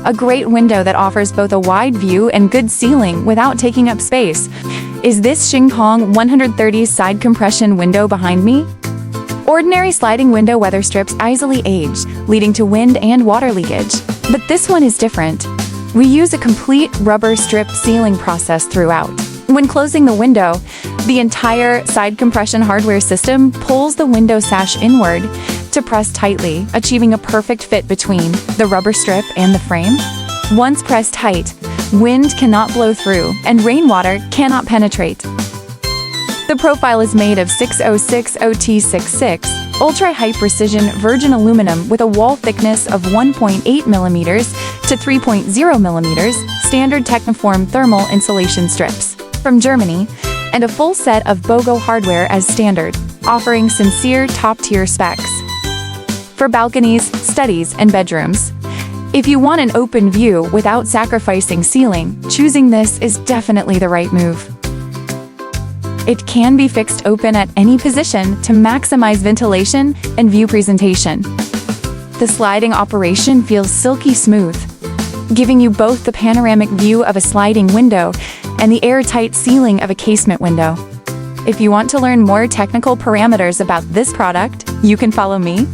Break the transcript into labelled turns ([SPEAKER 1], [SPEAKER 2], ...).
[SPEAKER 1] a great window that offers both a wide view and good ceiling without taking up space. Is this Xinjiang 130 side compression window behind me? Ordinary sliding window weather strips easily age, leading to wind and water leakage. But this one is different. We use a complete rubber strip sealing process throughout. When closing the window, the entire side compression hardware system pulls the window sash inward to press tightly, achieving a perfect fit between the rubber strip and the frame. Once pressed tight, wind cannot blow through and rainwater cannot penetrate. The profile is made of 6060T66, ultra-high precision virgin aluminum with a wall thickness of 1.8 mm to 3.0 mm, standard Techniform thermal insulation strips from Germany, and a full set of BOGO hardware as standard, offering sincere top-tier specs for balconies, studies, and bedrooms. If you want an open view without sacrificing ceiling, choosing this is definitely the right move. It can be fixed open at any position to maximize ventilation and view presentation. The sliding operation feels silky smooth, giving you both the panoramic view of a sliding window and the airtight ceiling of a casement window. If you want to learn more technical parameters about this product, you can follow me